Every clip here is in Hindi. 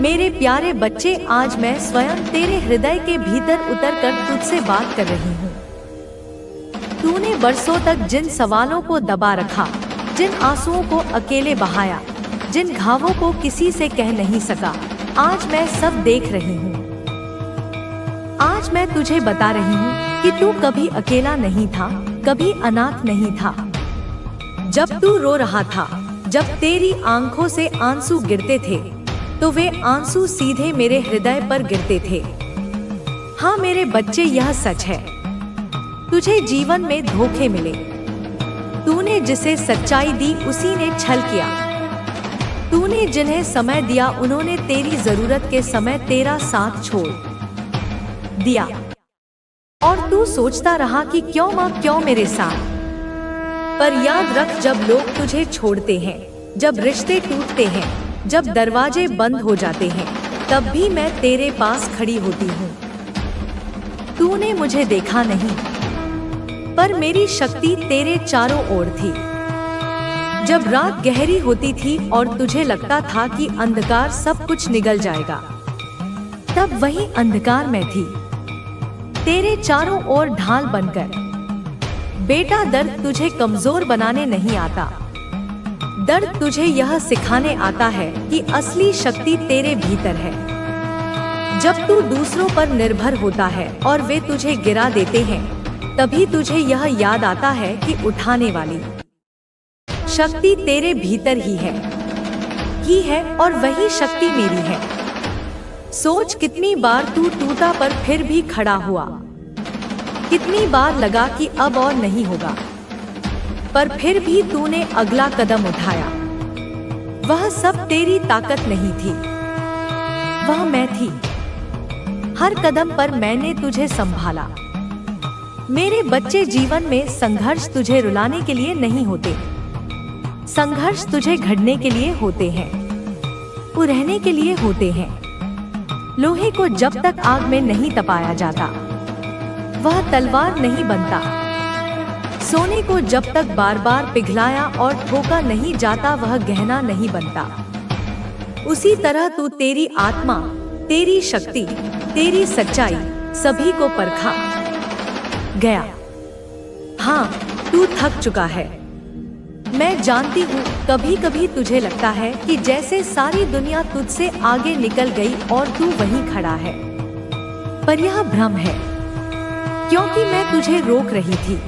मेरे प्यारे बच्चे, आज मैं स्वयं तेरे हृदय के भीतर उतरकर तुझसे बात कर रही हूँ। तूने बरसों तक जिन सवालों को दबा रखा, जिन आंसुओं को अकेले बहाया, जिन घावों को किसी से कह नहीं सका, आज मैं सब देख रही हूँ। आज मैं तुझे बता रही हूँ कि तू कभी अकेला नहीं था, कभी अनाथ नहीं था। जब तू रो रहा था, जब तेरी आंखों से आंसू गिरते थे, तो वे आंसू सीधे मेरे हृदय पर गिरते थे। हाँ मेरे बच्चे, यह सच है। तुझे जीवन में धोखे मिले। तूने जिसे सच्चाई दी उसी ने छल किया। तूने जिन्हें समय दिया उन्होंने तेरी जरूरत के समय तेरा साथ छोड़ दिया। और तू सोचता रहा कि क्यों माँ, क्यों मेरे साथ। पर याद रख, जब लोग तुझे छोड़ते हैं, जब रिश्ते टूटते हैं, जब दरवाजे बंद हो जाते हैं, तब भी मैं तेरे पास खड़ी होती हूँ। तूने मुझे देखा नहीं, पर मेरी शक्ति तेरे चारों ओर थी। जब रात गहरी होती थी और तुझे लगता था कि अंधकार सब कुछ निगल जाएगा, तब वही अंधकार में थी, तेरे चारों ओर ढाल बनकर। बेटा, दर्द तुझे कमजोर बनाने नहीं आता। दर्द तुझे यह सिखाने आता है कि असली शक्ति तेरे भीतर है। जब तू दूसरों पर निर्भर होता है और वे तुझे गिरा देते हैं, तभी तुझे यह याद आता है कि उठाने वाली शक्ति तेरे भीतर ही है और वही शक्ति मेरी है। सोच, कितनी बार तू टूटा पर फिर भी खड़ा हुआ। कितनी बार लगा कि अब और नहीं होगा, पर फिर भी तूने अगला कदम उठाया। वह सब तेरी ताकत नहीं थी, वह मैं थी। हर कदम पर मैंने तुझे संभाला। मेरे बच्चे, जीवन में संघर्ष तुझे रुलाने के लिए नहीं होते। संघर्ष तुझे घड़ने के लिए होते हैं, उड़ने के लिए होते हैं। लोहे को जब तक आग में नहीं तपाया जाता, वह तलवार नहीं बनता। सोने को जब तक बार बार पिघलाया और ठोका नहीं जाता, वह गहना नहीं बनता। उसी तरह तू तेरी आत्मा, तेरी शक्ति, तेरी सच्चाई, सभी को परखा गया। हाँ, तू थक चुका है। मैं जानती हूँ, कभी कभी तुझे लगता है कि जैसे सारी दुनिया तुझसे आगे निकल गई और तू वहीं खड़ा है। पर यह भ्रम है, क्योंकि मैं तुझे रोक रही थी।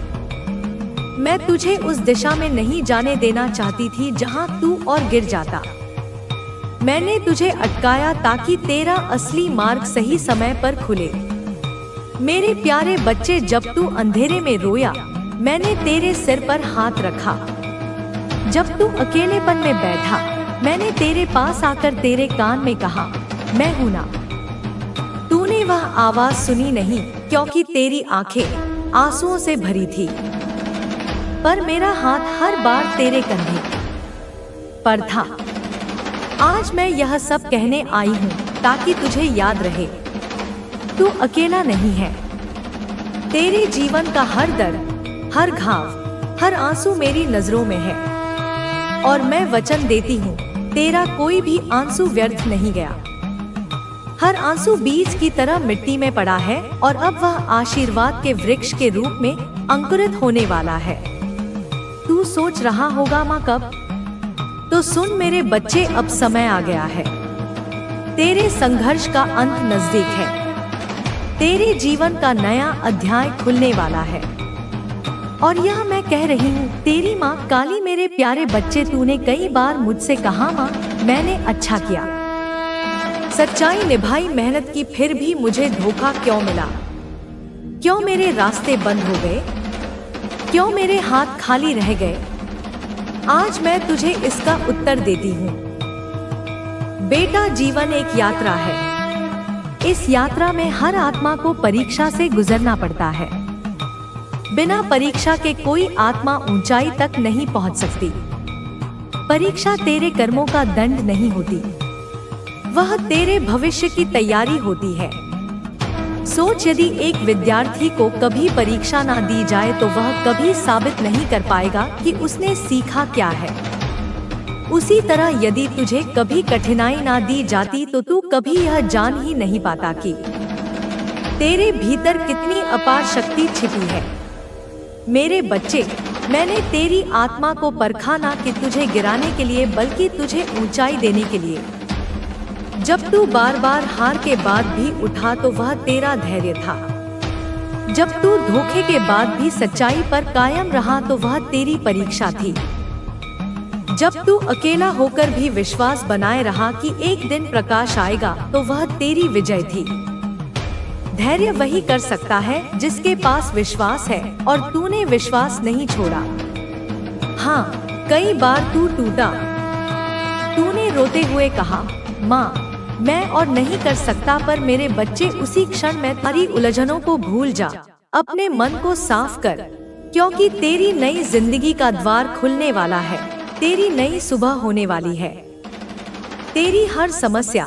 मैं तुझे उस दिशा में नहीं जाने देना चाहती थी जहां तू और गिर जाता। मैंने तुझे अटकाया ताकि तेरा असली मार्ग सही समय पर खुले। मेरे प्यारे बच्चे, जब तू अंधेरे में रोया, मैंने तेरे सिर पर हाथ रखा। जब तू अकेलेपन में बैठा, मैंने तेरे पास आकर तेरे कान में कहा, मैं हूं ना। तूने वह आवाज सुनी नहीं, क्योंकि तेरी आंखें आंसुओं से भरी थी। पर मेरा हाथ हर बार तेरे कंधे पर था। आज मैं यह सब कहने आई हूँ ताकि तुझे याद रहे, तू अकेला नहीं है। तेरे जीवन का हर दर्द, हर घाव, हर आंसू मेरी नजरों में है। और मैं वचन देती हूँ, तेरा कोई भी आंसू व्यर्थ नहीं गया। हर आंसू बीज की तरह मिट्टी में पड़ा है और अब वह आशीर्वाद के वृक्ष के रूप में अंकुरित होने वाला है। तू सोच रहा होगा, माँ कब? तो सुन मेरे बच्चे, अब समय आ गया है। तेरे संघर्ष का अंत नजदीक है। तेरे जीवन का नया अध्याय खुलने वाला है। और यह मैं कह रही हूँ, तेरी माँ काली। मेरे प्यारे बच्चे, तूने कई बार मुझसे कहा, माँ मैंने अच्छा किया, सच्चाई निभाई, मेहनत की, फिर भी मुझे धोखा क्यों मिला? क्यों मेरे रास्ते बंद हो गए? क्यों मेरे हाथ खाली रह गए? आज मैं तुझे इसका उत्तर देती हूँ। बेटा, जीवन एक यात्रा है। इस यात्रा में हर आत्मा को परीक्षा से गुजरना पड़ता है। बिना परीक्षा के कोई आत्मा ऊंचाई तक नहीं पहुंच सकती। परीक्षा तेरे कर्मों का दंड नहीं होती, वह तेरे भविष्य की तैयारी होती है। सोच, यदि एक विद्यार्थी को कभी परीक्षा ना दी जाए तो वह कभी साबित नहीं कर पाएगा कि उसने सीखा क्या है। उसी तरह यदि तुझे कभी कठिनाई ना दी जाती तो तू कभी यह जान ही नहीं पाता कि तेरे भीतर कितनी अपार शक्ति छिपी है। मेरे बच्चे, मैंने तेरी आत्मा को परखा ना कि तुझे गिराने के लिए बल्कि तुझे ऊंचाई देने के लिए। जब तू बार बार हार के बाद भी उठा तो वह तेरा धैर्य था। जब तू धोखे के बाद भी सच्चाई पर कायम रहा तो वह तेरी परीक्षा थी। जब तू अकेला होकर भी विश्वास बनाए रहा कि एक दिन प्रकाश आएगा तो वह तेरी विजय थी। धैर्य वही कर सकता है जिसके पास विश्वास है, और तूने विश्वास नहीं छोड़ा। हाँ, कई बार तू टूटा। तूने रोते हुए कहा, माँ, मैं और नहीं कर सकता। पर मेरे बच्चे, उसी क्षण में तुम्हारी उलझनों को भूल जा। अपने मन को साफ कर, क्योंकि तेरी नई जिंदगी का द्वार खुलने वाला है। तेरी नई सुबह होने वाली है। तेरी हर समस्या,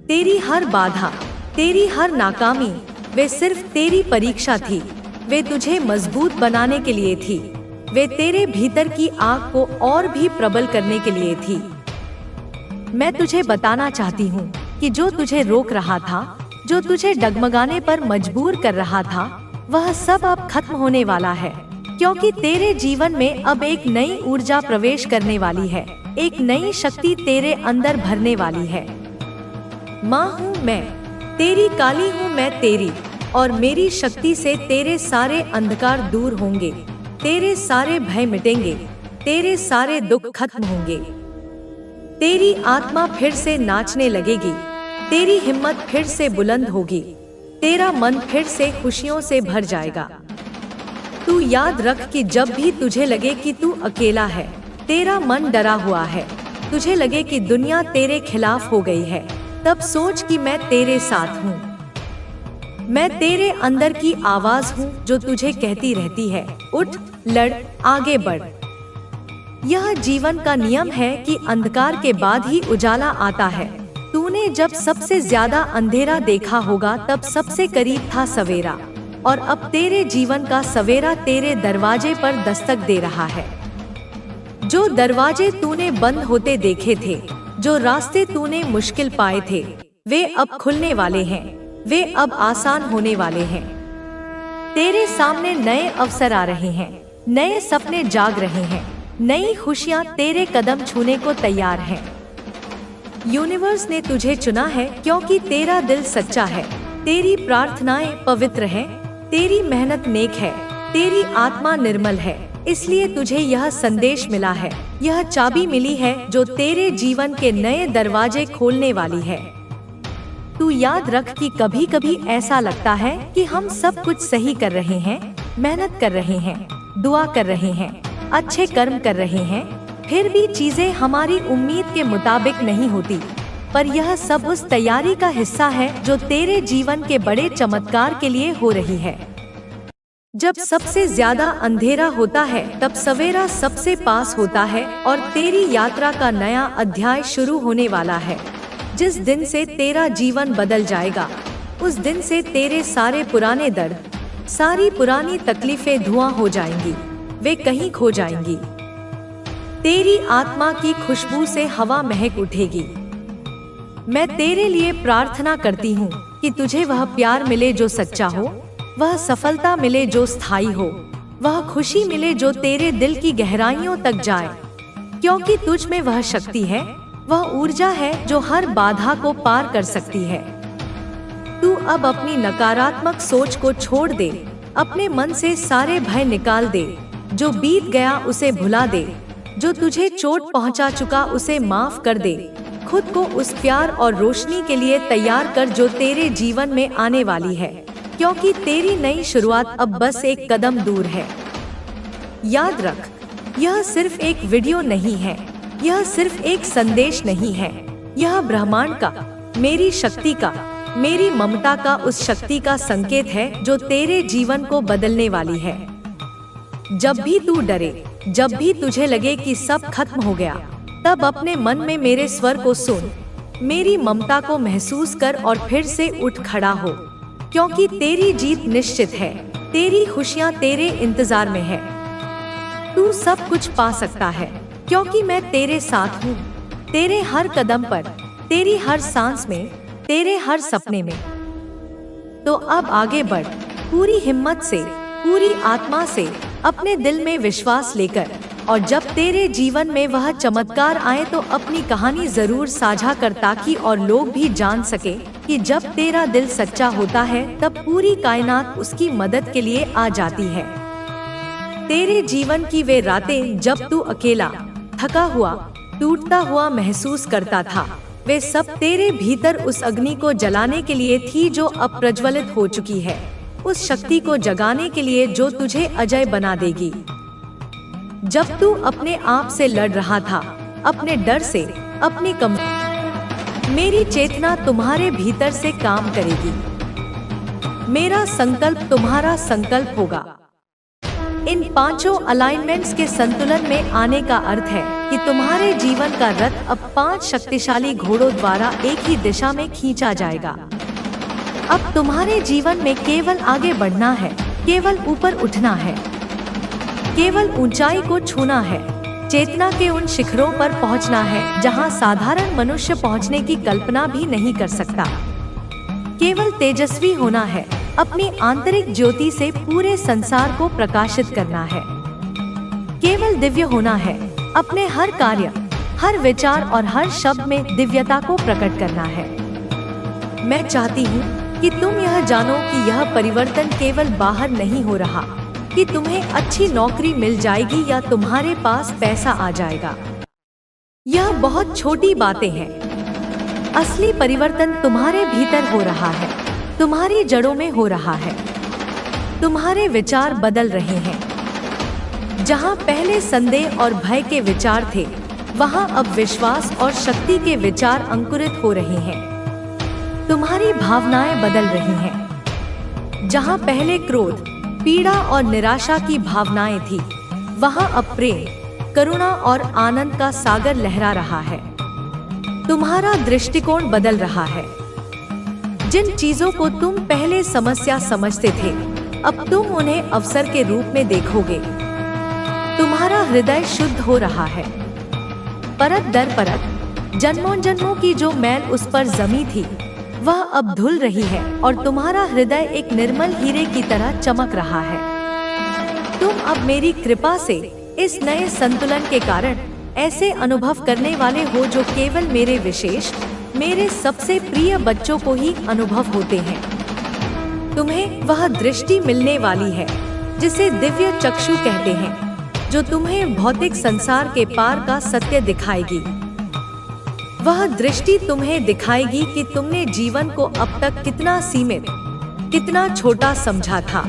तेरी हर बाधा, तेरी हर नाकामी, वे सिर्फ तेरी परीक्षा थी। वे तुझे मजबूत बनाने के लिए थी। वे तेरे भीतर की आग को और भी प्रबल करने के लिए थी। मैं तुझे बताना चाहती हूँ कि जो तुझे रोक रहा था, जो तुझे डगमगाने पर मजबूर कर रहा था, वह सब अब खत्म होने वाला है। क्योंकि तेरे जीवन में अब एक नई ऊर्जा प्रवेश करने वाली है। एक नई शक्ति तेरे अंदर भरने वाली है। माँ हूँ मैं, तेरी काली हूँ मैं तेरी, और मेरी शक्ति से तेरे सारे अंधकार दूर होंगे। तेरे सारे भय मिटेंगे। तेरे सारे दुख खत्म होंगे। तेरी आत्मा फिर से नाचने लगेगी। तेरी हिम्मत फिर से बुलंद होगी। तेरा मन फिर से खुशियों से भर जाएगा। तू याद रख कि जब भी तुझे लगे कि तू अकेला है, तेरा मन डरा हुआ है, तुझे लगे कि दुनिया तेरे खिलाफ हो गई है, तब सोच कि मैं तेरे साथ हूँ। मैं तेरे अंदर की आवाज हूँ जो तुझे कहती रहती है, उठ, लड़, आगे बढ़। यह जीवन का नियम है कि अंधकार के बाद ही उजाला आता है। तूने जब सबसे ज्यादा अंधेरा देखा होगा तब सबसे करीब था सवेरा, और अब तेरे जीवन का सवेरा तेरे दरवाजे पर दस्तक दे रहा है। जो दरवाजे तूने बंद होते देखे थे, जो रास्ते तूने मुश्किल पाए थे, वे अब खुलने वाले हैं। वे अब आसान होने वाले हैं। तेरे सामने नए अवसर आ रहे हैं। नए सपने जाग रहे हैं। नई खुशियाँ तेरे कदम छूने को तैयार हैं। यूनिवर्स ने तुझे चुना है क्योंकि तेरा दिल सच्चा है, तेरी प्रार्थनाएं पवित्र हैं, तेरी मेहनत नेक है, तेरी आत्मा निर्मल है। इसलिए तुझे यह संदेश मिला है, यह चाबी मिली है जो तेरे जीवन के नए दरवाजे खोलने वाली है। तू याद रख कि कभी कभी ऐसा लगता है कि हम सब कुछ सही कर रहे हैं, मेहनत कर रहे हैं, दुआ कर रहे हैं, अच्छे कर्म कर रहे हैं, फिर भी चीजें हमारी उम्मीद के मुताबिक नहीं होती। पर यह सब उस तैयारी का हिस्सा है जो तेरे जीवन के बड़े चमत्कार के लिए हो रही है। जब सबसे ज्यादा अंधेरा होता है तब सवेरा सबसे पास होता है, और तेरी यात्रा का नया अध्याय शुरू होने वाला है। जिस दिन से तेरा जीवन बदल जाएगा, उस दिन से तेरे सारे पुराने दर्द, सारी पुरानी तकलीफें धुआं हो जाएंगी, वे कहीं खो जाएंगी। तेरी आत्मा की खुशबू से हवा महक उठेगी। मैं तेरे लिए प्रार्थना करती हूँ कि तुझे वह प्यार मिले जो सच्चा हो, वह सफलता मिले जो स्थायी हो, वह खुशी मिले जो तेरे दिल की गहराइयों तक जाए। क्योंकि तुझ में वह शक्ति है, वह ऊर्जा है जो हर बाधा को पार कर सकती है। तू अब अपनी नकारात्मक सोच को छोड़ दे, अपने मन से सारे भय निकाल दे। जो बीत गया उसे भुला दे, जो तुझे चोट पहुंचा चुका उसे माफ कर दे। खुद को उस प्यार और रोशनी के लिए तैयार कर जो तेरे जीवन में आने वाली है, क्योंकि तेरी नई शुरुआत अब बस एक कदम दूर है। याद रख, यह सिर्फ एक वीडियो नहीं है, यह सिर्फ एक संदेश नहीं है, यह ब्रह्मांड का, मेरी शक्ति का, मेरी ममता का, उस शक्ति का संकेत है जो तेरे जीवन को बदलने वाली है। जब भी तू डरे, जब भी तुझे लगे कि सब खत्म हो गया, तब अपने मन में मेरे स्वर को सुन, मेरी ममता को महसूस कर और फिर से उठ खड़ा हो। क्योंकि तेरी जीत निश्चित है, तेरी खुशियाँ तेरे इंतजार में है। तू सब कुछ पा सकता है, क्योंकि मैं तेरे साथ हूँ। तेरे हर कदम पर, तेरी हर सांस में, तेरे हर सपने में। तो अब आगे बढ़, पूरी हिम्मत से, पूरी आत्मा से, अपने दिल में विश्वास लेकर, और जब तेरे जीवन में वह चमत्कार आए तो अपनी कहानी जरूर साझा कर, ताकि और लोग भी जान सके कि जब तेरा दिल सच्चा होता है तब पूरी कायनात उसकी मदद के लिए आ जाती है। तेरे जीवन की वे रातें जब तू अकेला, थका हुआ, टूटता हुआ महसूस करता था, वे सब तेरे भीतर उस अग्नि को जलाने के लिए थी जो अब प्रज्वलित हो चुकी है, उस शक्ति को जगाने के लिए जो तुझे अजय बना देगी। जब तू अपने आप से लड़ रहा था, अपने डर से, अपनी मेरी चेतना तुम्हारे भीतर से काम करेगी। मेरा संकल्प तुम्हारा संकल्प होगा। इन पांचों अलाइनमेंट्स के संतुलन में आने का अर्थ है कि तुम्हारे जीवन का रथ अब 5 शक्तिशाली घोड़ों द्वारा एक ही दिशा में खींचा जाएगा। अब तुम्हारे जीवन में केवल आगे बढ़ना है, केवल ऊपर उठना है, केवल ऊंचाई को छूना है, चेतना के उन शिखरों पर पहुंचना है जहां साधारण मनुष्य पहुंचने की कल्पना भी नहीं कर सकता। केवल तेजस्वी होना है, अपनी आंतरिक ज्योति से पूरे संसार को प्रकाशित करना है। केवल दिव्य होना है, अपने हर कार्य, हर विचार और हर शब्द में दिव्यता को प्रकट करना है। मैं चाहती हूँ कि तुम यह जानो कि यह परिवर्तन केवल बाहर नहीं हो रहा, कि तुम्हें अच्छी नौकरी मिल जाएगी या तुम्हारे पास पैसा आ जाएगा। यह बहुत छोटी बातें हैं। असली परिवर्तन तुम्हारे भीतर हो रहा है, तुम्हारी जड़ों में हो रहा है। तुम्हारे विचार बदल रहे हैं। जहां पहले संदेह और भय के विचार थे, वहां अब विश्वास और शक्ति के विचार अंकुरित हो रहे हैं। तुम्हारी भावनाएं बदल रही हैं। जहां पहले क्रोध, पीड़ा और निराशा की भावनाएं थी, वहां अब प्रेम, करुणा और आनंद का सागर लहरा रहा है। तुम्हारा दृष्टिकोण बदल रहा है। जिन चीजों को तुम पहले समस्या समझते थे, अब तुम उन्हें अवसर के रूप में देखोगे। तुम्हारा हृदय शुद्ध हो रहा है। परत दर परत जन्मों जन्मों की जो मैल उस पर जमी थी, वह अब धुल रही है और तुम्हारा हृदय एक निर्मल हीरे की तरह चमक रहा है। तुम अब मेरी कृपा से इस नए संतुलन के कारण ऐसे अनुभव करने वाले हो जो केवल मेरे विशेष, मेरे सबसे प्रिय बच्चों को ही अनुभव होते हैं। तुम्हें वह दृष्टि मिलने वाली है जिसे दिव्य चक्षु कहते हैं, जो तुम्हें भौतिक संसार के पार का सत्य दिखाएगी। वह दृष्टि तुम्हें दिखाएगी कि तुमने जीवन को अब तक कितना सीमित, कितना छोटा समझा था,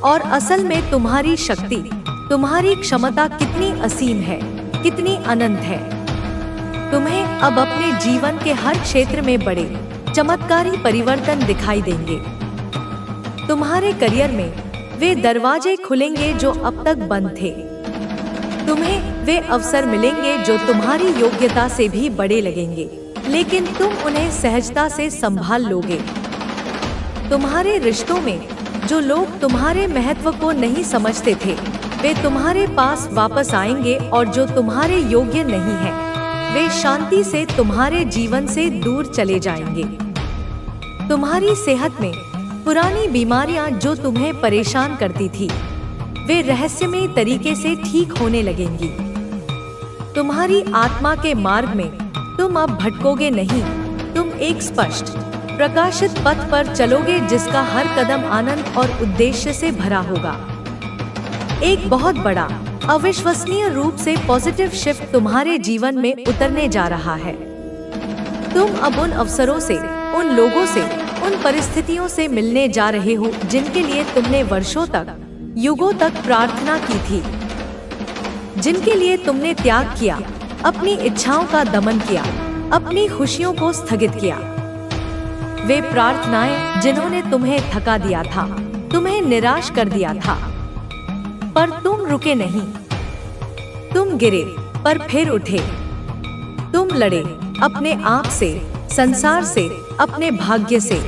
और असल में तुम्हारी शक्ति, तुम्हारी क्षमता कितनी असीम है, कितनी अनंत है। तुम्हें अब अपने जीवन के हर क्षेत्र में बड़े चमत्कारी परिवर्तन दिखाई देंगे। तुम्हारे करियर में वे दरवाजे खुलेंगे जो अब तक बंद थे। तुम्हें वे अवसर मिलेंगे जो तुम्हारी योग्यता से भी बड़े लगेंगे, लेकिन तुम उन्हें सहजता से संभाल लोगे। तुम्हारे रिश्तों में जो लोग तुम्हारे महत्व को नहीं समझते थे, वे तुम्हारे पास वापस आएंगे, और जो तुम्हारे योग्य नहीं हैं, वे शांति से तुम्हारे जीवन से दूर चले जाएंगे। तुम्हारी सेहत में पुरानी बीमारियां जो तुम्हें परेशान करती थी, वे रहस्यमय तरीके से ठीक होने लगेंगी। तुम्हारी आत्मा के मार्ग में तुम अब भटकोगे नहीं। तुम एक स्पष्ट, प्रकाशित पथ पर चलोगे जिसका हर कदम आनंद और उद्देश्य से भरा होगा। एक बहुत बड़ा, अविश्वसनीय रूप से पॉजिटिव शिफ्ट तुम्हारे जीवन में उतरने जा रहा है। तुम अब उन अवसरों से, उन लोगों से, उन परिस्थितियों से मिलने जा रहे हो जिनके लिए तुमने वर्षों तक, युगों तक प्रार्थना की थी, जिनके लिए तुमने त्याग किया, अपनी इच्छाओं का दमन किया, अपनी खुशियों को स्थगित किया। वे प्रार्थनाएं जिन्होंने तुम्हें थका दिया था, तुम्हें निराश कर दिया था, पर तुम रुके नहीं। तुम गिरे पर फिर उठे। तुम लड़े अपने आप से, संसार से, अपने भाग्य से,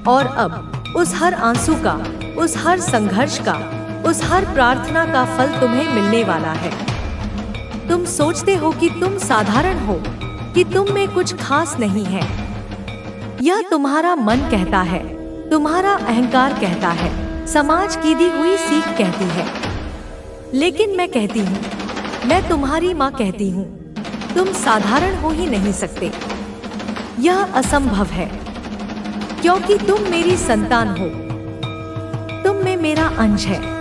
और अब उस हर आंसू का, उस हर संघर्ष का, उस हर प्रार्थना का फल तुम्हें मिलने वाला है। तुम सोचते हो कि तुम साधारण हो, कि तुम में कुछ खास नहीं है। यह तुम्हारा मन कहता है, तुम्हारा अहंकार कहता है, समाज की दी हुई सीख कहती है। लेकिन मैं कहती हूँ, मैं तुम्हारी माँ कहती हूँ, तुम साधारण हो ही नहीं सकते। यह असंभव है, क्योंकि तुम मेरी संतान हो। तुम में मेरा अंश है।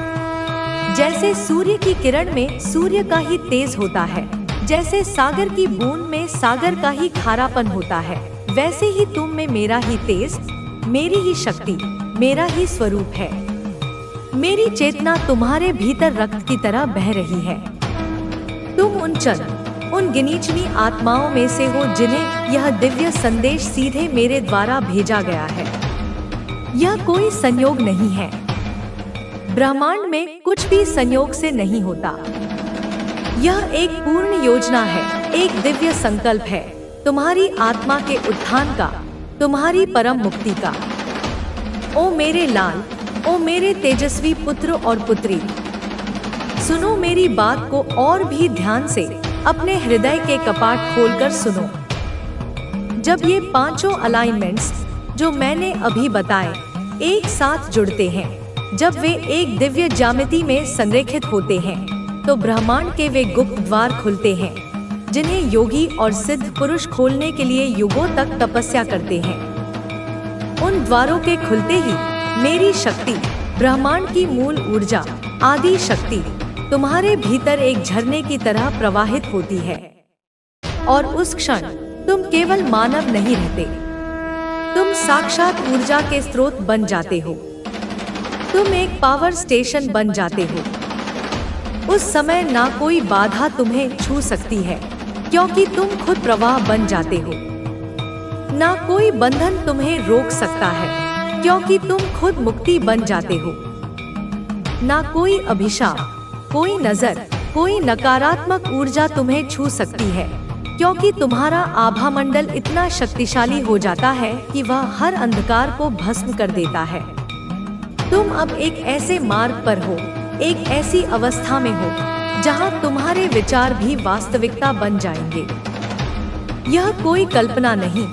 जैसे सूर्य की किरण में सूर्य का ही तेज होता है, जैसे सागर की बूंद में सागर का ही खारापन होता है, वैसे ही तुम में मेरा ही तेज, मेरी ही शक्ति, मेरा ही स्वरूप है। मेरी चेतना तुम्हारे भीतर रक्त की तरह बह रही है। तुम उन गिनी-चुनी आत्माओं में से हो जिन्हें यह दिव्य संदेश सीधे मेरे द्वारा भेजा गया है। यह कोई संयोग नहीं है। ब्रह्मांड में कुछ भी संयोग से नहीं होता। यह एक पूर्ण योजना है, एक दिव्य संकल्प है, तुम्हारी आत्मा के उत्थान का, तुम्हारी परम मुक्ति का। ओ मेरे लाल, ओ मेरे तेजस्वी पुत्र और पुत्री, सुनो मेरी बात को और भी ध्यान से, अपने हृदय के कपाट खोलकर सुनो। जब ये पांचों अलाइनमेंट्स जो मैंने अभी बताए एक साथ जुड़ते हैं, जब वे एक दिव्य ज्यामिति में संरेखित होते हैं, तो ब्रह्मांड के वे गुप्त द्वार खुलते हैं जिन्हें योगी और सिद्ध पुरुष खोलने के लिए युगों तक तपस्या करते हैं। उन द्वारों के खुलते ही मेरी शक्ति, ब्रह्मांड की मूल ऊर्जा, आदि शक्ति तुम्हारे भीतर एक झरने की तरह प्रवाहित होती है। और उस क्षण तुम केवल मानव नहीं रहते, तुम साक्षात ऊर्जा के स्रोत बन जाते हो। तुम एक पावर स्टेशन बन जाते हो। उस समय ना कोई बाधा तुम्हें छू सकती है, क्योंकि तुम खुद प्रवाह बन जाते हो। ना कोई बंधन तुम्हें रोक सकता है, क्योंकि तुम खुद मुक्ति बन जाते हो। ना कोई अभिशाप, कोई नजर, कोई नकारात्मक ऊर्जा तुम्हें छू सकती है, क्योंकि तुम्हारा आभा मंडल इतना शक्तिशाली हो जाता है कि वह हर अंधकार को भस्म कर देता है। तुम अब एक ऐसे मार्ग पर हो, एक ऐसी अवस्था में हो जहां तुम्हारे विचार भी वास्तविकता बन जाएंगे। यह कोई कल्पना नहीं,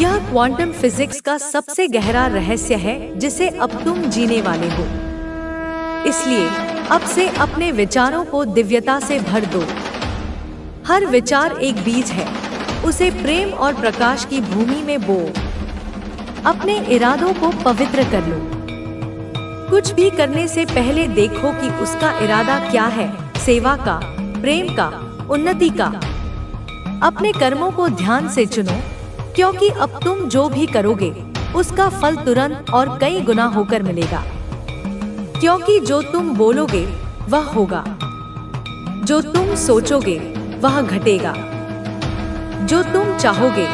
यह क्वांटम फिजिक्स का सबसे गहरा रहस्य है जिसे अब तुम जीने वाले हो। इसलिए अब से अपने विचारों को दिव्यता से भर दो। हर विचार एक बीज है, उसे प्रेम और प्रकाश की भूमि में बो। अपने इरादों को पवित्र कर लो। कुछ भी करने से पहले देखो कि उसका इरादा क्या है, सेवा का, प्रेम का, उन्नति का। अपने कर्मों को ध्यान से चुनो, क्योंकि अब तुम जो भी करोगे उसका फल तुरंत और कई गुना होकर मिलेगा। क्योंकि जो तुम बोलोगे वह होगा, जो तुम सोचोगे वह घटेगा, जो तुम चाहोगे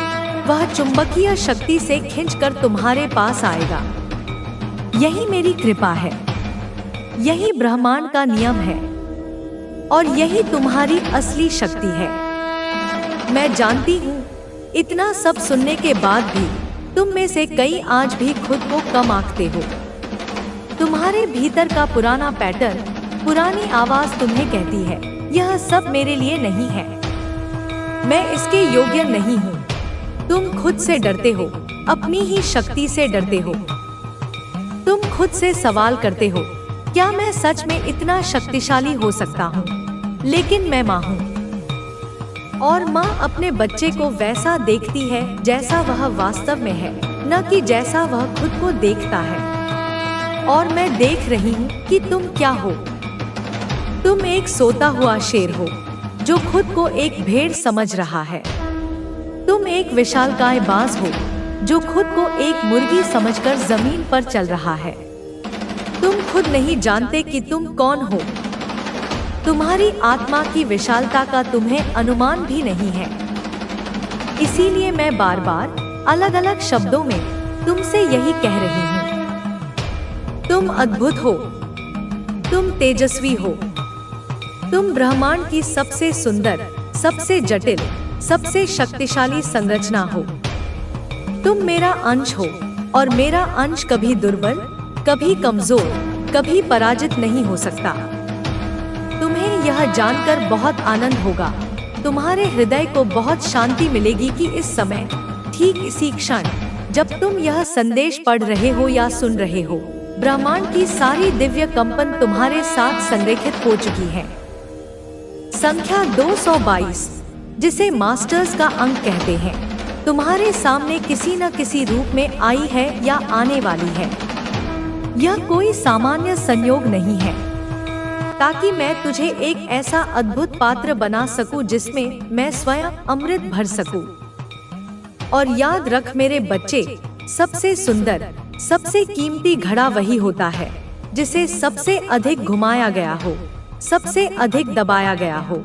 वह चुंबकीय शक्ति से खींचकर तुम्हारे पास आएगा। यही मेरी कृपा है, यही ब्रह्मांड का नियम है, और यही तुम्हारी असली शक्ति है। मैं जानती हूँ, इतना सब सुनने के बाद भी तुम में से कई आज भी खुद को कम आंकते हो। तुम्हारे भीतर का पुराना पैटर्न, पुरानी आवाज तुम्हें कहती है, यह सब मेरे लिए नहीं है, मैं इसके योग्य नहीं हूँ। तुम खुद से डरते हो, अपनी ही शक्ति से डरते हो। तुम खुद से सवाल करते हो, क्या मैं सच में इतना शक्तिशाली हो सकता हूँ? लेकिन मैं माँ हूँ, और माँ अपने बच्चे को वैसा देखती है जैसा वह वास्तव में है, न कि जैसा वह खुद को देखता है। और मैं देख रही हूँ कि तुम क्या हो। तुम एक सोता हुआ शेर हो जो खुद को एक भेड़ समझ रहा है। तुम एक विशालकाय बाज हो जो खुद को एक मुर्गी समझकर जमीन पर चल रहा है। तुम खुद नहीं जानते कि तुम कौन हो। तुम्हारी आत्मा की विशालता का तुम्हें अनुमान भी नहीं है। इसीलिए मैं बार बार अलग अलग शब्दों में तुमसे यही कह रही हूँ। तुम अद्भुत हो, तुम तेजस्वी हो, तुम ब्रह्मांड की सबसे सुंदर, सबसे जटिल, सबसे शक्तिशाली संरचना हो। तुम मेरा अंश हो, और मेरा अंश कभी दुर्बल, कभी कमजोर, कभी पराजित नहीं हो सकता। तुम्हें यह जानकर बहुत आनंद होगा। तुम्हारे हृदय को बहुत शांति मिलेगी कि इस समय, ठीक इसी क्षण, जब तुम यह संदेश पढ़ रहे हो या सुन रहे हो, ब्रह्मांड की सारी दिव्य कंपन तुम्हारे साथ संरेखित हो चुकी है। संख्या 222, जिसे मास्टर्स का अंक कहते हैं, तुम्हारे सामने किसी न किसी रूप में आई है या आने वाली है। यह कोई सामान्य संयोग नहीं है, ताकि मैं तुझे एक ऐसा अद्भुत पात्र बना सकूं जिसमें मैं स्वयं अमृत भर सकूं। और याद रख मेरे बच्चे, सबसे सुंदर, सबसे कीमती घड़ा वही होता है जिसे सबसे अधिक घुमाया गया हो, सबसे अधिक दबाया गया हो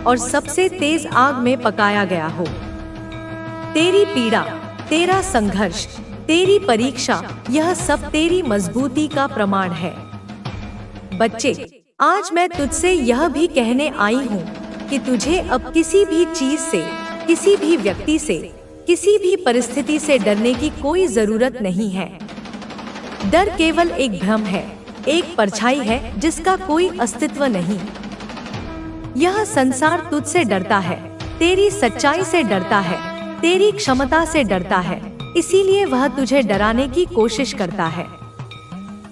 और सबसे तेज आग में पकाया गया हो। तेरी पीड़ा, तेरा संघर्ष, तेरी परीक्षा, यह सब तेरी मजबूती का प्रमाण है। बच्चे, आज मैं तुझसे यह भी कहने आई हूँ कि तुझे अब किसी भी चीज से, किसी भी व्यक्ति से, किसी भी परिस्थिति से डरने की कोई जरूरत नहीं है। डर केवल एक भ्रम है, एक परछाई है जिसका कोई अस्तित्व नहीं। यह संसार तुझसे डरता है, तेरी सच्चाई से डरता है, तेरी क्षमता से डरता है, इसीलिए वह तुझे डराने की कोशिश करता है,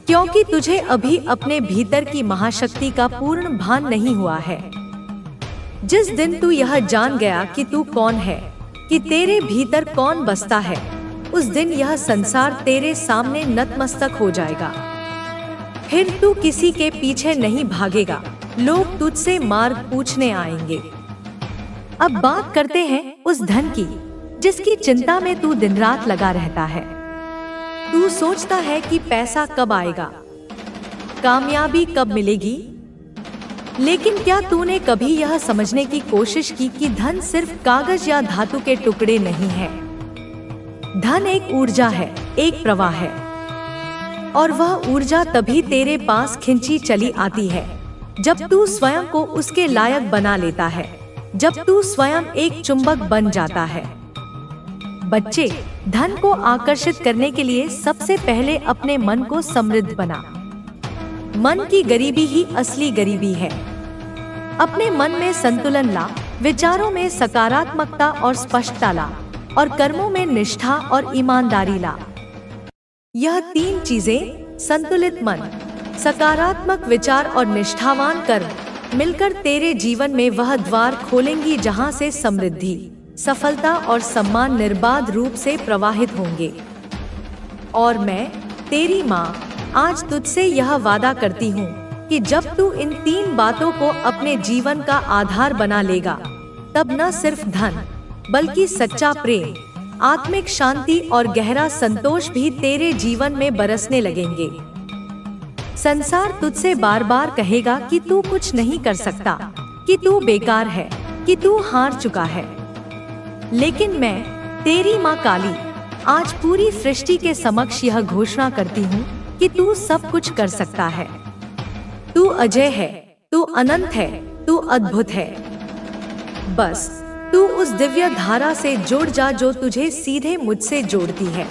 क्योंकि तुझे अभी अपने भीतर की महाशक्ति का पूर्ण भान नहीं हुआ है। जिस दिन तू यह जान गया कि तू कौन है, कि तेरे भीतर कौन बसता है, उस दिन यह संसार तेरे सामने नतमस्तक हो जाएगा। फिर तू किसी के पीछे नहीं भागेगा, लोग तुझसे मार्ग पूछने आएंगे। अब बात करते हैं उस धन की, जिसकी चिंता में तू दिन रात लगा रहता है। तू सोचता है कि पैसा कब आएगा, कामयाबी कब मिलेगी, लेकिन क्या तूने कभी यह समझने की कोशिश की कि धन सिर्फ कागज या धातु के टुकड़े नहीं है। धन एक ऊर्जा है, एक प्रवाह है, और वह ऊर्जा तभी तेरे पास खिंची चली आती है जब तू स्वयं को उसके लायक बना लेता है, जब तू स्वयं एक चुंबक बन जाता है। बच्चे, धन को आकर्षित करने के लिए सबसे पहले अपने मन को समृद्ध बना। मन की गरीबी ही असली गरीबी है। अपने मन में संतुलन ला, विचारों में सकारात्मकता और स्पष्टता ला, और कर्मों में निष्ठा और ईमानदारी ला। यह तीन चीजें, संतुलित मन, सकारात्मक विचार और निष्ठावान कर्म, मिलकर तेरे जीवन में वह द्वार खोलेंगी जहां से समृद्धि, सफलता और सम्मान निर्बाध रूप से प्रवाहित होंगे। और मैं, तेरी माँ, आज तुझसे यह वादा करती हूँ कि जब तू इन तीन बातों को अपने जीवन का आधार बना लेगा, तब न सिर्फ धन, बल्कि सच्चा प्रेम, आत्मिक शांति और गहरा संतोष भी तेरे जीवन में बरसने लगेंगे। संसार तुझसे बार बार कहेगा कि तू कुछ नहीं कर सकता, कि तू बेकार है, कि तू हार चुका है, लेकिन मैं, तेरी माँ काली, आज पूरी सृष्टि के समक्ष यह घोषणा करती हूँ कि तू सब कुछ कर सकता है। तू अजय है, तू अनंत है, तू अद्भुत है। बस तू उस दिव्य धारा से जुड़ जा जो तुझे सीधे मुझसे जोड़ती है।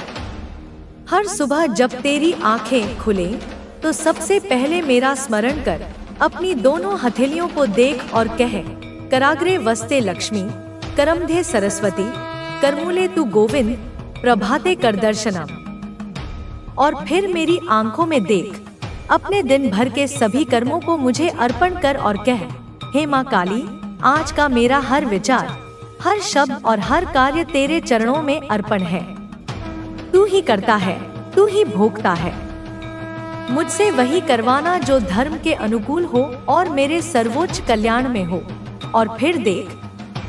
हर सुबह जब तेरी आंखें खुले तो सबसे पहले मेरा स्मरण कर, अपनी दोनों हथेलियों को देख और कह, कराग्रे वस्ते लक्ष्मी, करमधे सरस्वती, करमूले तू गोविंद, प्रभाते कर दर्शनम। और फिर मेरी आंखों में देख, अपने दिन भर के सभी कर्मों को मुझे अर्पण कर और कह, हे माँ काली, आज का मेरा हर विचार, हर शब्द और हर कार्य तेरे चरणों में अर्पण है। तू ही करता है, तू ही भोगता है। मुझसे वही करवाना जो धर्म के अनुकूल हो और मेरे सर्वोच्च कल्याण में हो। और फिर देख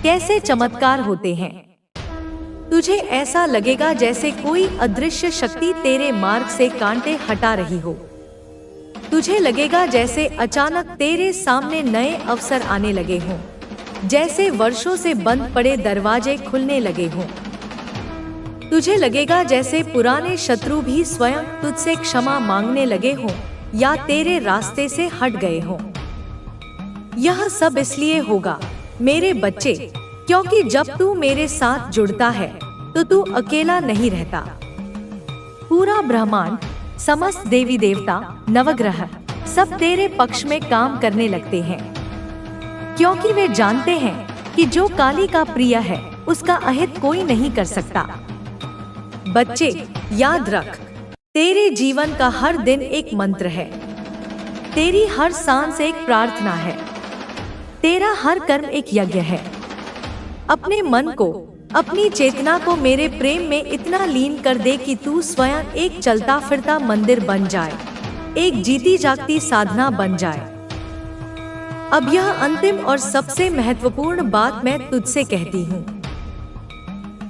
कैसे चमत्कार होते हैं। तुझे ऐसा लगेगा जैसे कोई अदृश्य शक्ति तेरे मार्ग से कांटे हटा रही हो। तुझे लगेगा जैसे अचानक तेरे सामने नए अवसर आने लगे हों, जैसे वर्षों से बंद पड़े दरवाजे खुलने लगे हों। तुझे लगेगा जैसे पुराने शत्रु भी स्वयं तुझसे क्षमा मांगने लगे हों या तेरे रास्ते से हट गए हों। यह सब इसलिए होगा मेरे बच्चे, क्योंकि जब तू मेरे साथ जुड़ता है तो तू अकेला नहीं रहता। पूरा ब्रह्मांड, समस्त देवी देवता, नवग्रह सब तेरे पक्ष में काम करने लगते हैं। क्योंकि वे जानते हैं कि जो काली का प्रिय है उसका अहित कोई नहीं कर सकता। बच्चे, याद रख, तेरे जीवन का हर दिन एक मंत्र है, तेरी हर सांस एक प्रार्थना है, तेरा हर कर्म एक यज्ञ है। अपने मन को, अपनी चेतना को मेरे प्रेम में इतना लीन कर दे कि तू स्वयं एक चलता फिरता मंदिर बन जाए, एक जीती जागती साधना बन जाए। अब यह अंतिम और सबसे महत्वपूर्ण बात मैं तुझसे कहती हूँ।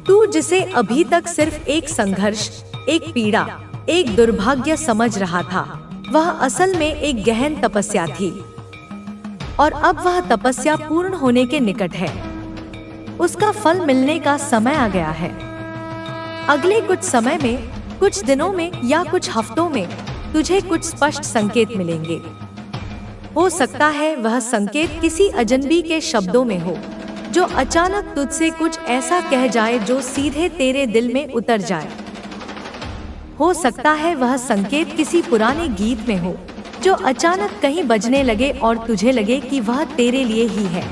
तू जिसे अभी तक सिर्फ एक संघर्ष, एक पीड़ा, एक दुर्भाग्य समझ रहा था, वह असल में एक गहन तपस्या थी। और अब वह तपस्या पूर्ण होने के निकट है। उसका फल मिलने का समय आ गया है। अगले कुछ समय में, कुछ दिनों में या कुछ हफ्तों में तुझे कुछ स्पष्ट संकेत मिलेंगे। हो सकता है वह संकेत किसी अजनबी के शब्दों में हो, जो अचानक तुझसे कुछ ऐसा कह जाए जो सीधे तेरे दिल में उतर जाए। हो सकता है वह संकेत किसी पुराने गीत में हो, जो अचानक कहीं बजने लगे और तुझे लगे कि वह तेरे लिए ही है।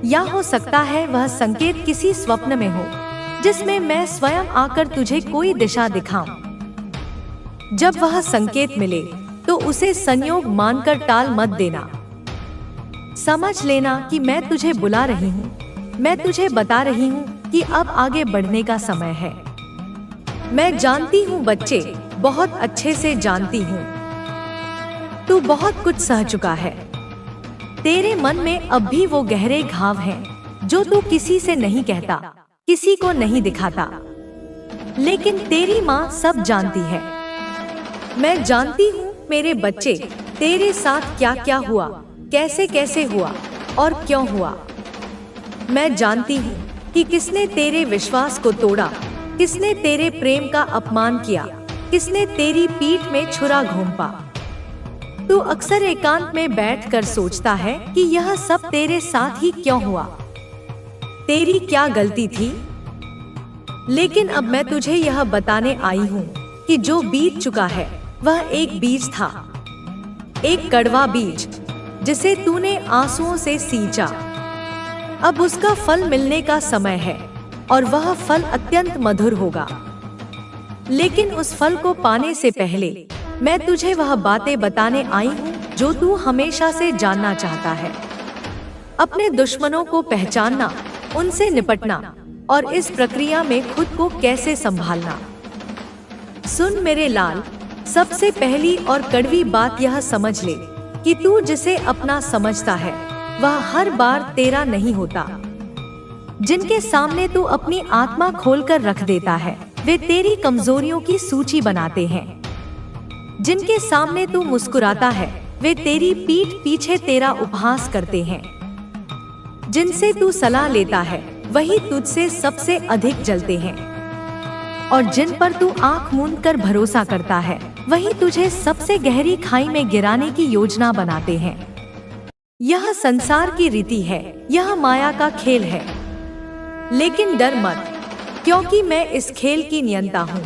या हो सकता है वह संकेत किसी स्वप्न में हो, जिसमें मैं स्वयं आकर तुझे कोई दिशा दिखाऊं। जब वह संकेत मिले तो उसे संयोग मानकर टाल मत देना। समझ लेना कि मैं तुझे बुला रही हूँ, मैं तुझे बता रही हूँ कि अब आगे बढ़ने का समय है। मैं जानती हूँ बच्चे, बहुत अच्छे से जानती हूँ। तू बहुत कुछ सह चुका है। तेरे मन में अब भी वो गहरे घाव हैं, जो तू किसी से नहीं कहता, किसी को नहीं दिखाता, लेकिन तेरी माँ सब जानती है। मैं जानती हूँ मेरे बच्चे, तेरे साथ क्या क्या हुआ, कैसे कैसे हुआ और क्यों हुआ। मैं जानती हूँ कि किसने तेरे विश्वास को तोड़ा, किसने तेरे प्रेम का अपमान किया, किसने तेरी पीठ में छुरा घोंपा। तू अक्सर एकांत में बैठकर सोचता है कि यह सब तेरे साथ ही क्यों हुआ, तेरी क्या गलती थी। लेकिन अब मैं तुझे यह बताने आई हूँ कि जो बीत चुका है वह एक बीज था, एक कड़वा बीज, जिसे तूने आंसुओं से सींचा। अब उसका फल मिलने का समय है और वह फल अत्यंत मधुर होगा। लेकिन उस फल को पाने से पहले मैं तुझे वह बातें बताने आई हूँ जो तू हमेशा से जानना चाहता है। अपने दुश्मनों को पहचानना, उनसे निपटना और इस प्रक्रिया में खुद को कैसे संभालना। सुन मेरे लाल, सबसे पहली और कड़वी बात यह समझ ले कि तू जिसे अपना समझता है वह हर बार तेरा नहीं होता। जिनके सामने तू अपनी आत्मा खोलकर रख देता है वे तेरी कमजोरियों की सूची बनाते हैं। जिनके सामने तू मुस्कुराता है वे तेरी पीठ पीछे तेरा उपहास करते हैं। जिनसे तू सलाह लेता है वही तुझसे सबसे अधिक जलते हैं। और जिन पर तू आंख मूंद कर भरोसा करता है वही तुझे सबसे गहरी खाई में गिराने की योजना बनाते हैं। यह संसार की रीति है, यह माया का खेल है। लेकिन डर मत, क्योंकि मैं इस खेल की नियंता हूँ।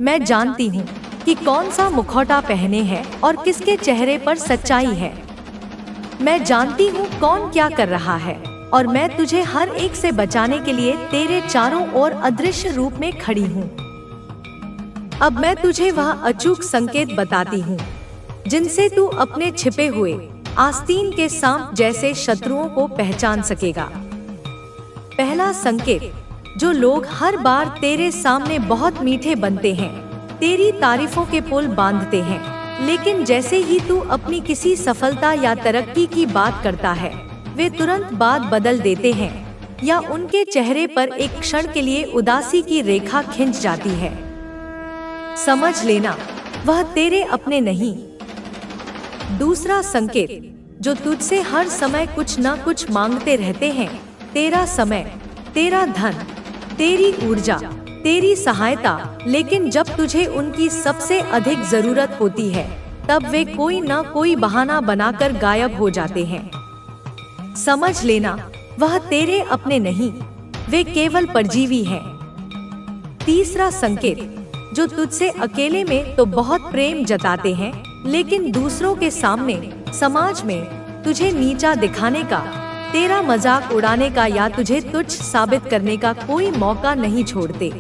मैं जानती हूँ कि कौन सा मुखौटा पहने है और किसके चेहरे पर सच्चाई है। मैं जानती हूँ कौन क्या कर रहा है और मैं तुझे हर एक से बचाने के लिए तेरे चारों ओर अदृश्य रूप में खड़ी हूँ। अब मैं तुझे वह अचूक संकेत बताती हूँ जिनसे तू अपने छिपे हुए आस्तीन के सांप जैसे शत्रुओं को पहचान सकेगा। पहला संकेत, जो लोग हर बार तेरे सामने बहुत मीठे बनते हैं, तेरी तारीफों के पुल बांधते हैं, लेकिन जैसे ही तू अपनी किसी सफलता या तरक्की की बात करता है वे तुरंत बात बदल देते हैं या उनके चेहरे पर एक क्षण के लिए उदासी की रेखा खिंच जाती है। समझ लेना, वह तेरे अपने नहीं। दूसरा संकेत, जो तुझसे हर समय कुछ न कुछ मांगते रहते हैं, तेरा समय, तेरा धन, तेरी ऊर्जा, तेरी सहायता, लेकिन जब तुझे उनकी सबसे अधिक जरूरत होती है तब वे कोई न कोई बहाना बनाकर गायब हो जाते हैं। समझ लेना, वह तेरे अपने नहीं, वे केवल परजीवी हैं। तीसरा संकेत, जो तुझसे अकेले में तो बहुत प्रेम जताते हैं, लेकिन दूसरों के सामने, समाज में तुझे नीचा दिखाने का, तेरा मजाक उड़ाने का या तुझे तुच्छ साबित करने का कोई मौका नहीं छोड़ते।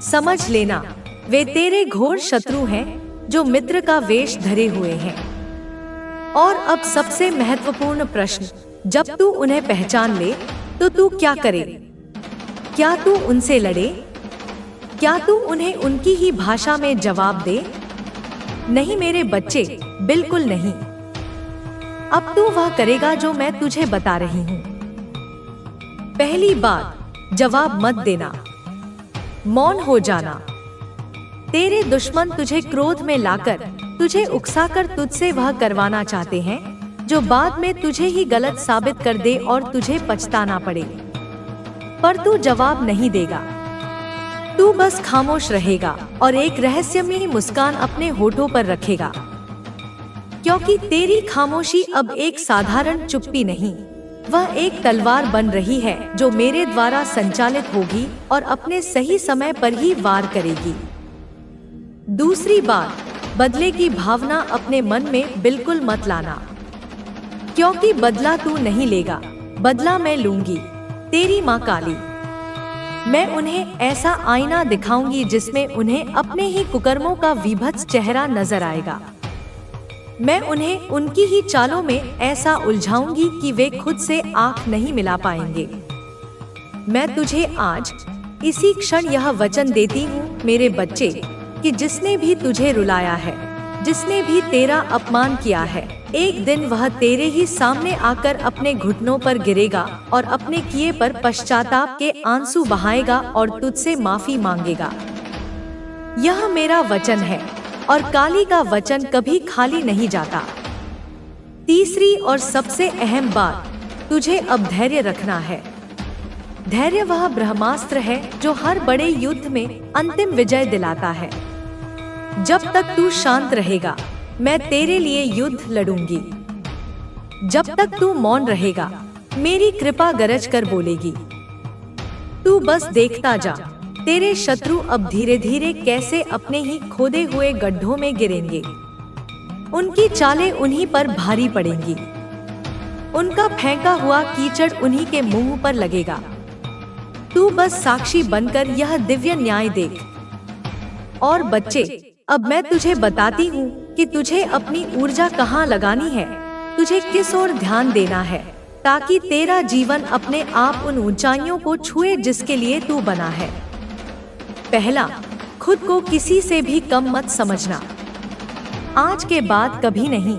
समझ लेना, वे तेरे घोर शत्रु हैं जो मित्र का वेश धरे हुए हैं। और अब सबसे महत्वपूर्ण प्रश्न, जब तू उन्हें पहचान ले तो तू क्या करे? क्या तू उनसे लड़े? क्या तू उन्हें उनकी ही भाषा में जवाब दे? नहीं मेरे बच्चे, बिल्कुल नहीं। अब तू वह करेगा जो मैं तुझे बता रही हूँ। पहली बात, जवाब मत देना, मौन हो जाना। तेरे दुश्मन तुझे क्रोध में लाकर, तुझे उकसाकर तुझसे वह करवाना चाहते हैं जो बाद में तुझे ही गलत साबित कर दे और तुझे पछताना पड़े। पर तू जवाब नहीं देगा, तू बस खामोश रहेगा और एक रहस्यमयी मुस्कान अपने होठों पर रखेगा, क्योंकि तेरी खामोशी अब एक साधारण चुप्पी नहीं, वह एक तलवार बन रही है जो मेरे द्वारा संचालित होगी और अपने सही समय पर ही वार करेगी। दूसरी बात, बदले की भावना अपने मन में बिल्कुल मत लाना, क्योंकि बदला तू नहीं लेगा, बदला मैं लूंगी, तेरी माँ काली। मैं उन्हें ऐसा आईना दिखाऊंगी जिसमें उन्हें अपने ही कुकर्मों का विभत्स चेहरा नजर आएगा। मैं उन्हें उनकी ही चालों में ऐसा उलझाऊंगी कि वे खुद से आंख नहीं मिला पाएंगे। मैं तुझे आज इसी क्षण यह वचन देती हूँ मेरे बच्चे, कि जिसने भी तुझे रुलाया है, जिसने भी तेरा अपमान किया है, एक दिन वह तेरे ही सामने आकर अपने घुटनों पर गिरेगा और अपने किए पर पश्चाताप के आंसू बहाएगा और तुझसे माफी मांगेगा। यह मेरा वचन है और काली का वचन कभी खाली नहीं जाता। तीसरी और सबसे अहम बात, तुझे अब धैर्य रखना है। धैर्य वह ब्रह्मास्त्र है जो हर बड़े युद्ध में अंतिम विजय दिलाता है। जब तक तू शांत रहेगा, मैं तेरे लिए युद्ध लड़ूंगी। जब तक तू मौन रहेगा, मेरी कृपा गरज कर बोलेगी। तू बस देखता जा, तेरे शत्रु अब धीरे धीरे कैसे अपने ही खोदे हुए गड्ढों में गिरेंगे। उनकी चालें उन्हीं पर भारी पड़ेंगी, उनका फेंका हुआ कीचड़ उन्हीं के मुंह पर लगेगा। तू बस साक्षी बनकर यह दिव्य न्याय देख। और बच्चे, अब मैं तुझे बताती हूँ कि तुझे अपनी ऊर्जा कहाँ लगानी है, तुझे किस ओर ध्यान देना है, ताकि तेरा जीवन अपने आप उन ऊंचाइयों को छुए जिसके लिए तू बना है। पहला, खुद को किसी से भी कम मत समझना। आज के बाद कभी नहीं।